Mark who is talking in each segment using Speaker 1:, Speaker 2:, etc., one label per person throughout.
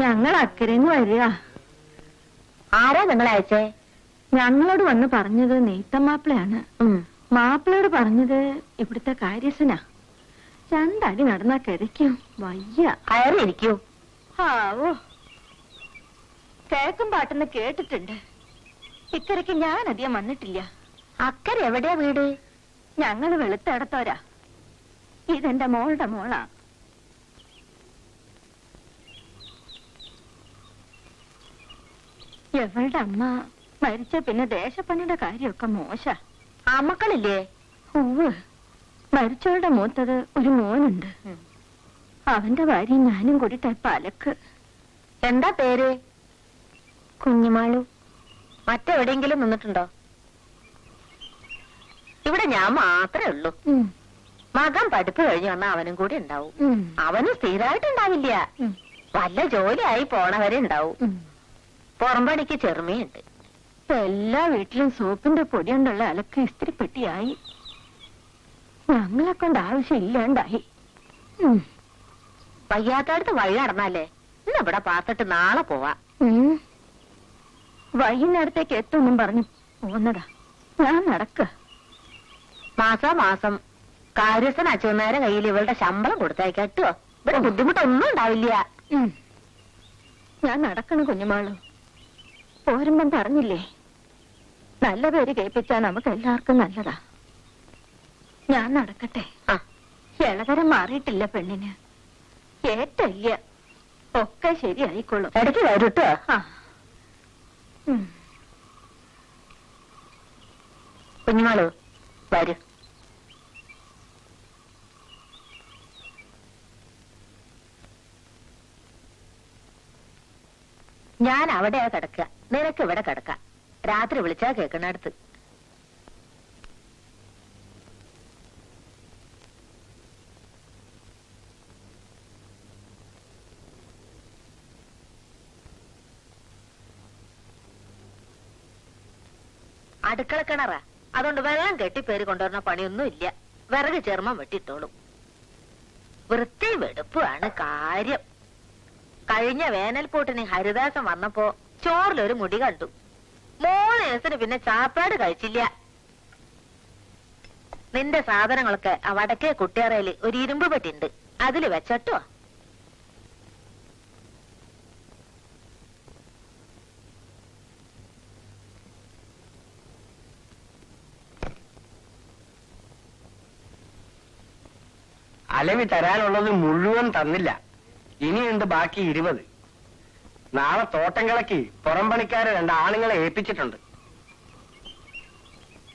Speaker 1: ഞങ്ങൾ അക്കരന്ന് വരിക.
Speaker 2: ആരാ നിങ്ങളെ അയച്ചേ?
Speaker 1: ഞങ്ങളോട് വന്ന് പറഞ്ഞത് നെയ്ത്തമാപ്പിളയാണ്. മാപ്പിളയോട് പറഞ്ഞത് ഇവിടുത്തെ കാര്യസ്ഥനാ. രണ്ടടി നടന്നാ കിതയ്ക്കും, വയ്യ.
Speaker 2: കയറിയിരിക്കൂ.
Speaker 1: ആവോ, കേക്കും പാട്ടെന്ന് കേട്ടിട്ടുണ്ട്. ഇക്കരയ്ക്ക് ഞാൻ അധികം വന്നിട്ടില്ല.
Speaker 2: അക്കരെ എവിടെയാ വീട്?
Speaker 1: ഞങ്ങള് വെളുത്തടത്തോരാ. ഇതെന്റെ മോളുടെ മോളാ. എവളുടെ അമ്മ മരിച്ച പിന്നെ ദേശപ്പണിയുടെ കാര്യമൊക്കെ മോശ.
Speaker 2: ആ മക്കളില്ലേ?
Speaker 1: ഉവ്വ്, മരിച്ചവളുടെ മൂത്തത് ഒരു മോനുണ്ട്. അവന്റെ ഭാര്യ ഞാനും കൂടിയിട്ട് പലക്ക്.
Speaker 2: എന്താ പേര്?
Speaker 1: കുഞ്ഞുമാളു.
Speaker 2: മറ്റെവിടെയെങ്കിലും നിന്നിട്ടുണ്ടോ? ഇവിടെ ഞാൻ മാത്രമേ ഉള്ളൂ. മകൻ പഠിപ്പ് കഴിഞ്ഞ് വന്നാൽ അവനും കൂടി ഉണ്ടാവും. അവന് സ്ഥിരമായിട്ടുണ്ടാവില്ല, വല്ല ജോലിയായി പോണവരെ ഉണ്ടാവും. പുറംപണിക്ക് ചെറുമയുണ്ട്.
Speaker 1: എല്ലാ വീട്ടിലും സോപ്പിന്റെ പൊടി കൊണ്ടുള്ള അലക്ക് ഇസ്തിരിപ്പെട്ടിയായി. ഞങ്ങളെ കൊണ്ട് ആവശ്യം ഇല്ലാണ്ടായി.
Speaker 2: വയ്യാത്തടുത്ത് വഴി നടന്നാലേ ഇന്ന് ഇവിടെ പാത്തിട്ട് നാളെ പോവാ.
Speaker 1: വൈകുന്നേരത്തേക്ക് എത്തുമെന്നും പറഞ്ഞു പോന്നതാ. ഞാൻ നടക്ക.
Speaker 2: മാസം കാര്യസ്ഥൻ അച്ഛനേരം കയ്യിൽ ഇവളുടെ ശമ്പളം കൊടുത്തേക്കട്ടോ. ഇവിടെ ബുദ്ധിമുട്ടൊന്നും ഉണ്ടാവില്ല.
Speaker 1: ഞാൻ നടക്കണം കുഞ്ഞുമാളു. പോരുമ്പം പറഞ്ഞില്ലേ, നല്ല പേര് കേൾപ്പിച്ചാ നമുക്ക് എല്ലാവർക്കും നല്ലതാ. ഞാൻ നടക്കട്ടെ. ഇളതരം മാറിയിട്ടില്ല പെണ്ണിന്. ഏറ്റല്ല, ഒക്കെ ശരിയായിക്കോളും.
Speaker 2: ഇടയ്ക്ക് വരൂട്ടോ. കുഞ്ഞുമാളു വരൂ. ഞാൻ അവിടെയാ കിടക്കുക, നിനക്ക് ഇവിടെ കിടക്കാം. രാത്രി വിളിച്ചാ കേൾക്കണടുത്ത്. അടുക്കള കിണറാ, അതുകൊണ്ട് വെള്ളം കെട്ടി പേര് കൊണ്ടുവരുന്ന പണിയൊന്നും ഇല്ല. വിറക് ചെറുമം വെട്ടിട്ടോളും. വൃത്തി വെടുപ്പാണ് കാര്യം. കഴിഞ്ഞ വേനൽപൂട്ടിന് ഹരിദാസം വന്നപ്പോ ചോറിലൊരു മുടി കണ്ടു. 3 ദിവസത്തിന് പിന്നെ ചാപ്പാട് കഴിച്ചില്ല. നിന്റെ സാധനങ്ങളൊക്കെ ആ വടക്കേ കുട്ടിയറയില് ഒരു ഇരുമ്പ് പെട്ടിണ്ട്, അതില് വെച്ചട്ടോ.
Speaker 3: അലവി തരാനുള്ളത് മുഴുവൻ തന്നില്ല. ഇനിയുണ്ട് ബാക്കി 20. നാളെ തോട്ടം കിളക്കി പുറംപണിക്കാരെ 2 ആണുങ്ങളെ ഏൽപ്പിച്ചിട്ടുണ്ട്.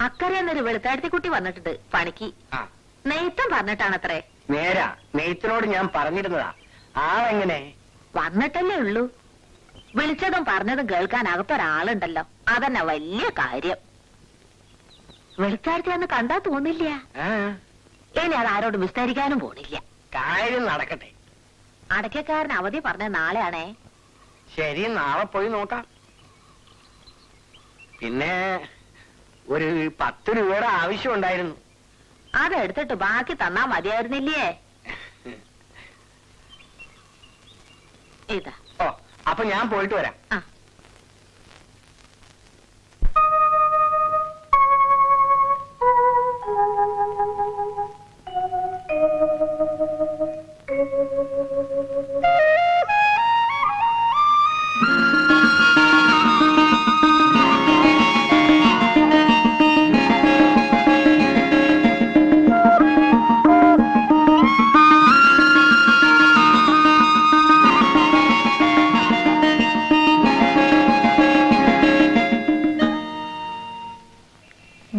Speaker 2: അക്കരയെന്നൊരു വെളുത്താഴ്ത്തിക്കുട്ടി വന്നിട്ടുണ്ട് പണിക്ക്. നെയ്ത്തം പറഞ്ഞിട്ടാണത്രേ.
Speaker 3: നേരാ, നെയ്ത്തിനോട് ഞാൻ പറഞ്ഞിരുന്നതാ. ആളെങ്ങനെ?
Speaker 2: വന്നിട്ടല്ലേ ഉള്ളൂ. വിളിച്ചതും പറഞ്ഞതും കേൾക്കാൻ അകത്തൊരാളുണ്ടല്ലോ, അതന്നെ വലിയ കാര്യം. വെളുത്താഴ്ത്തിയാന്ന് കണ്ടാ തോന്നില്ല. ഇനി അത് ആരോട് വിസ്തരിക്കാനും പോണില്ല.
Speaker 3: കാര്യം നടക്കട്ടെ.
Speaker 2: അടയ്ക്കക്കാരൻ അവധി പറഞ്ഞ നാളെയാണേ.
Speaker 3: ശരി, നാളെ പോയി നോക്കാം. പിന്നെ ഒരു 10 രൂപയുടെ ആവശ്യം ഉണ്ടായിരുന്നു.
Speaker 2: അതെടുത്തിട്ട് ബാക്കി തന്നാ മതിയായിരുന്നില്ലേ? ഇതാ.
Speaker 3: ഓ, അപ്പൊ ഞാൻ പോയിട്ട് വരാം.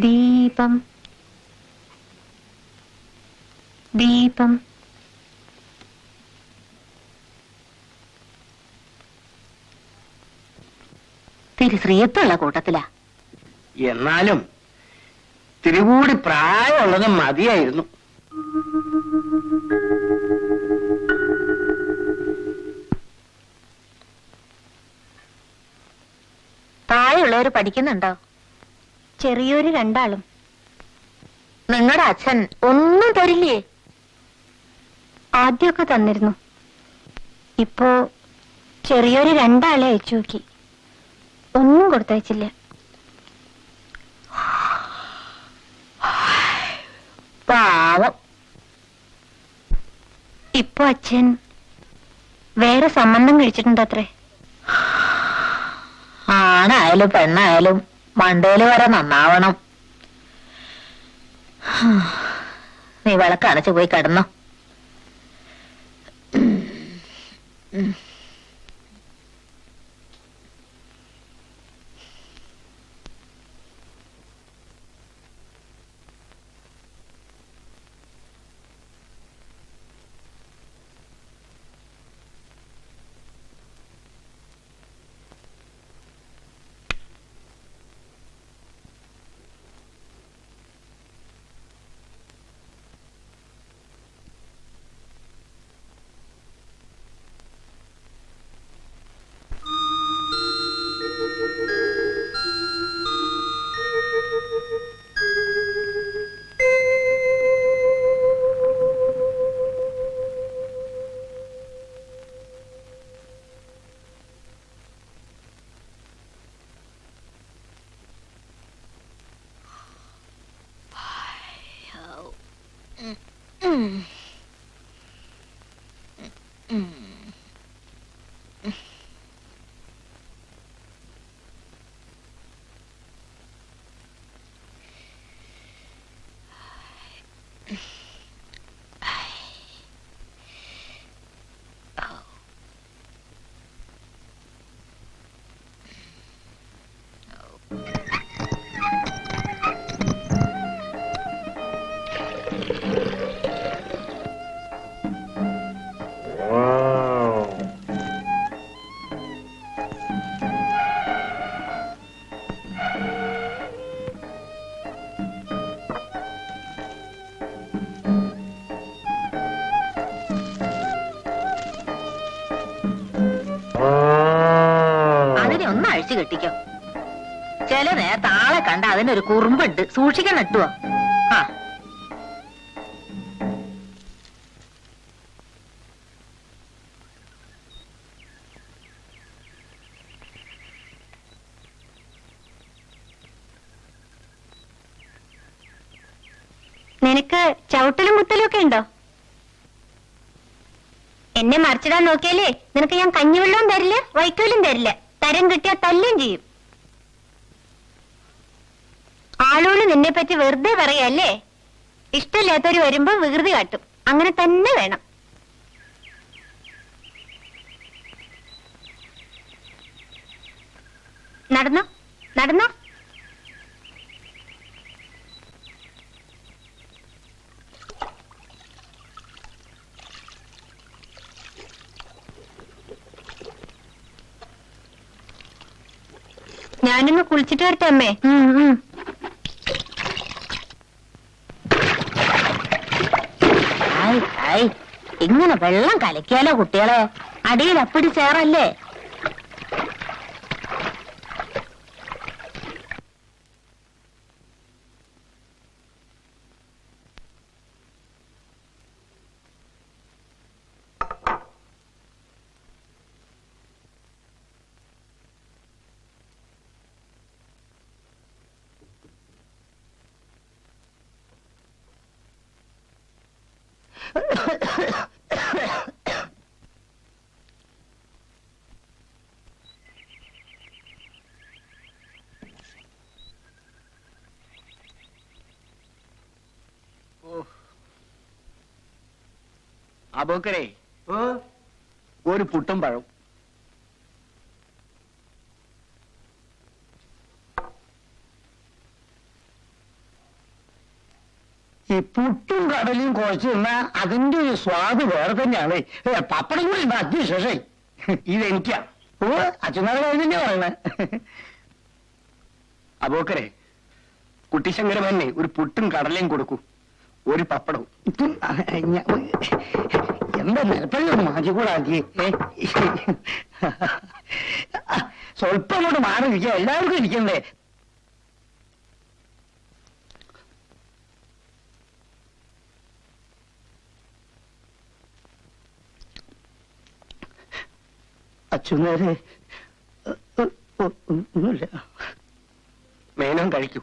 Speaker 1: ദീപം ദീപം
Speaker 2: തിരുശ്രീയത്തുള്ള കൂട്ടത്തിലാ.
Speaker 3: എന്നാലും തിരുകൂടി പ്രായമുള്ളത് മതിയായിരുന്നു.
Speaker 2: താഴെയുള്ളവർ പഠിക്കുന്നുണ്ടോ?
Speaker 1: ചെറിയൊരു 2 ആളും.
Speaker 2: നിങ്ങളുടെ അച്ഛൻ ഒന്നും തരില്ലേ?
Speaker 1: ആദ്യമൊക്കെ തന്നിരുന്നു. ഇപ്പോ ചെറിയൊരു 2 ആളെ അയച്ചു നോക്കി. ഒന്നും കൊടുത്തയച്ചില്ല.
Speaker 2: പാവം.
Speaker 1: ഇപ്പൊ അച്ഛൻ വേറെ സംബന്ധം കഴിച്ചിട്ടുണ്ടത്രേ.
Speaker 2: ആണായാലും പെണ്ണായാലും മണ്ടയില് വരെ നന്നാവണം. നീ വിളക്കടച്ചു പോയി കിടന്നോ. കെട്ടിക്കോ. ചില നേരത്തെ ആളെ കണ്ട അതിനൊരു കുറുമ്പുണ്ട്, സൂക്ഷിക്കാൻ നട്ടുവോ. ആ
Speaker 1: നിനക്ക് ചവിട്ടലും കുത്തലും ഒക്കെ ഉണ്ടോ? എന്നെ മറിച്ചിടാൻ നോക്കിയാലേ നിനക്ക് ഞാൻ കഞ്ഞിവെള്ളവും തരില്ല, വൈക്കോലും തരില്ല. തരം കിട്ടിയാൽ തല്ലും ചെയ്യും. ആളോട് നിന്നെ പറ്റി വെറുതെ പറയല്ലേ. ഇഷ്ടമില്ലാത്തവര് വരുമ്പോ വികൃതി കാട്ടും. അങ്ങനെ തന്നെ വേണം. നടന്നോ നടന്നോ. ഞാനൊന്ന് കുളിച്ചിട്ട് വരട്ടെ അമ്മേ.
Speaker 2: ഇങ്ങനെ വെള്ളം കലക്കിയാലോ കുട്ടികളെ, അടിയിൽ അപ്പിടി ചേറല്ലേ.
Speaker 3: അബൂക്കരേ, ഒരു പുട്ടും പഴം.
Speaker 4: ഈ പുട്ടും കടലും കുഴച്ച് തിന്നാ അതിന്റെ ഒരു സ്വാദ് വേറെ തന്നെയാണ്. പപ്പടം കൂടി ഉണ്ട് അതിശേഷേ. ഇതെനിക്കാ. ഓ അച്ഛനാളെ തന്നെ പറയണേ.
Speaker 3: അബൂക്കരേ, കുട്ടിശങ്കരമന്നെ ഒരു പുട്ടും കടലയും കൊടുക്കൂ, ഒരു പപ്പടവും.
Speaker 4: എന്താ നിലപ്പഴം മാറ്റിക്കൂടാക്കി. സ്വല്പം അങ്ങോട്ട് മാറിയിരിക്കുക, എല്ലാവർക്കും ഇരിക്കണ്ടേ. അച്ഛനാരെ ഒന്നുമില്ല.
Speaker 3: മേനോൻ കഴിക്കൂ.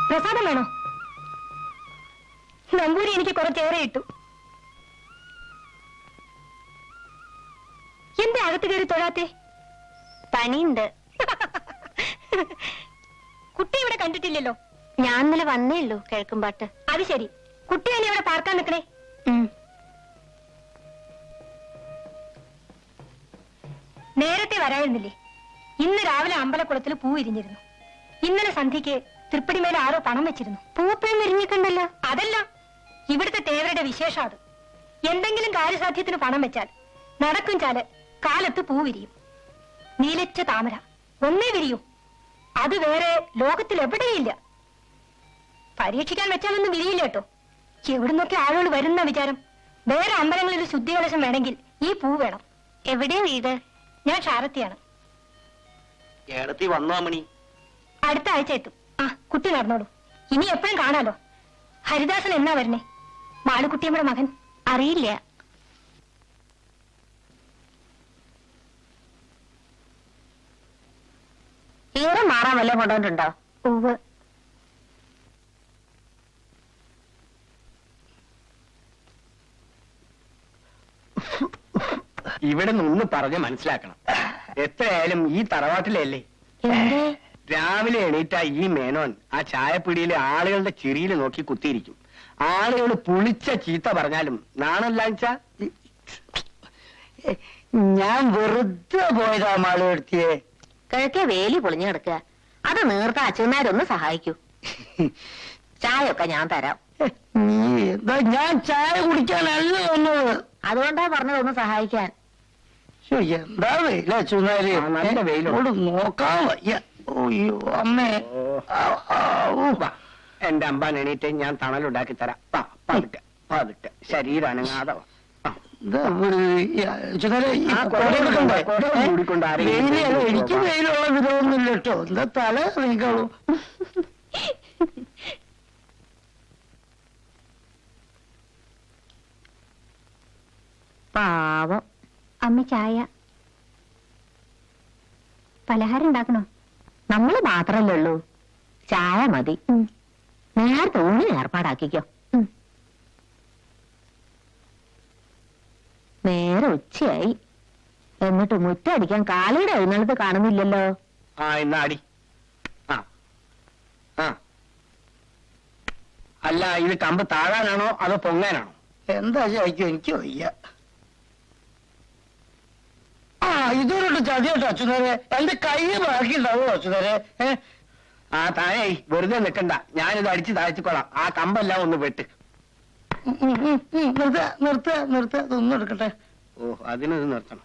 Speaker 1: പ്രസാദം വേണോ? നമ്പൂരി എനിക്ക് കുറച്ചേറെ ഇട്ടു. എന്താ അകത്ത് കയറി തൊഴാത്തെ? പണിയുണ്ട്. കുട്ടി ഇവിടെ കണ്ടിട്ടില്ലല്ലോ. ഞാൻ ഇന്നലെ വന്നേ ഉള്ളൂ കിഴക്കുംപാട്ട്. അത് ശരി. കുട്ടി തന്നെ ഇവിടെ പാർക്കാൻ നിൽക്കണേ. നേരത്തെ വരായിരുന്നില്ലേ? ഇന്ന് രാവിലെ അമ്പലക്കുളത്തിൽ പൂ ഇരിഞ്ഞിരുന്നു. ഇന്നലെ സന്ധ്യക്ക് തൃപ്പടിമേലെ ആരോ പണം വെച്ചിരുന്നു. പൂപ്പഴം വിരിഞ്ഞിട്ടുണ്ടല്ലോ. അതല്ല, ഇവിടുത്തെ തേവരുടെ വിശേഷം അത്. എന്തെങ്കിലും കാര്യസാധ്യത്തിന് പണം വെച്ചാൽ നടക്കും ചാല് കാലത്ത് പൂ വിരിയും. നീലച്ച താമര ഒന്നേ വിരിയൂ. അത് വേറെ ലോകത്തിൽ എവിടെയില്ല. പരീക്ഷിക്കാൻ വെച്ചാലൊന്നും വിരിയില്ല കേട്ടോ. എവിടുന്നൊക്കെ ആളുകൾ വരുന്ന വിചാരം. വേറെ അമ്പലങ്ങളിൽ ഒരു ശുദ്ധികലശം വേണമെങ്കിൽ ഈ പൂ വേണം. എവിടെയാ വീട്? ഞാൻ ക്ഷാരത്തിയാണ്.
Speaker 3: ഏടത്തി വന്നോ മണി?
Speaker 1: അടുത്ത ആഴ്ച എത്തും. ആ, കുട്ടി നടന്നോളൂ. ഇനി എപ്പോഴും കാണാലോ. ഹരിദാസൻ എന്നാ വരണേ? മാളുകുട്ടിയമ്മയുടെ മകൻ. അറിയില്ല.
Speaker 2: ഈറം മാറാൻ വല്ലതും കൊണ്ടുവന്നിട്ടുണ്ടോ?
Speaker 1: ഉവ്വ്.
Speaker 3: ഇവിടെ നിന്ന് പറഞ്ഞ് മനസ്സിലാക്കണം. എത്രയായാലും ഈ തറവാട്ടിലല്ലേ.
Speaker 1: എന്തേ?
Speaker 3: രാവിലെ എണീറ്റ ഈ മേനോൻ ആ ചായപ്പിടിയിലെ ആളുകളുടെ ചിരിയിൽ നോക്കി കുത്തിയിരിക്കും. ആളുകൾ പുളിച്ച ചീത്ത പറഞ്ഞാലും നാണല്ലാച്ച.
Speaker 4: ഞാൻ വെറുതെ പോയതാ മാളുകെടുത്തിയെ.
Speaker 2: കിഴക്കേ വേലി പൊളിഞ്ഞു കിടക്കുക. അത് നേർത്ത അച്ഛന്മാരൊന്ന് സഹായിക്കൂ. ചായയൊക്കെ ഞാൻ തരാം.
Speaker 4: നീ എന്താ? ഞാൻ ചായ കുടിക്കാനല്ല വന്നത്.
Speaker 2: അതുകൊണ്ടാ പറഞ്ഞതൊന്ന് സഹായിക്കാൻ.
Speaker 4: ശ്ശോ, എന്താ വെയില അച്ഛനാര്.
Speaker 3: ആ, നല്ല വെയിലുണ്ട്.
Speaker 4: നോക്കാൻ വയ്യ. ഓയ്യോ അമ്മേ.
Speaker 3: വാ, എന്റെ അമ്പാൻ എണീറ്റ് ഞാൻ തണലുണ്ടാക്കി തരാം. പതുക്കെ പതുക്കെ ശരീരം അനങ്ങാതെ വാ. കൂടിക്കൊണ്ട് ആരെങ്കിലും
Speaker 4: എനിക്ക് വെയിലുള്ള വിധമൊന്നുമില്ല കേട്ടോ. എന്താ തല നീക്കാളൂ.
Speaker 2: പാവം.
Speaker 1: അമ്മ ചായ. പലഹാരം ഉണ്ടാക്കണോ?
Speaker 2: നമ്മള് മാത്രല്ലേ ഉള്ളൂ. ചായ മതി. നേരത്തെ ഊണിന് ഏർപ്പാടാക്കിക്കോ. നേരെ ഉച്ചയായി. എന്നിട്ട് മുറ്റടിക്കാൻ കാളിയുടെ എഴുന്നള്ളത്ത് കാണുന്നില്ലല്ലോ.
Speaker 3: ആ ഇന്നാടി. ആ ആ അല്ല, ഇത് കമ്പ് താഴാനാണോ അതോ പൊങ്ങാനാണോ?
Speaker 4: എന്താ ചോദിക്കും, എനിക്ക് വയ്യ. ആ ഇതൊരു ചതിയോട്ടോ അച്ഛനരെ. എന്റെ കൈ ബാക്കിണ്ടാവോ അച്ഛനരെ?
Speaker 3: ആ താഴെ വെറുതെ നിൽക്കണ്ട, ഞാനിത് അടിച്ച് താഴ്ത്തിക്കൊള്ളാം. ആ കമ്പെല്ലാം ഒന്ന് വെട്ട്.
Speaker 4: നിർത്ത നിർത്ത നിർത്ത ഇതൊന്നും എടുക്കട്ടെ.
Speaker 3: ഓ, അതിനത് നിർത്തണം.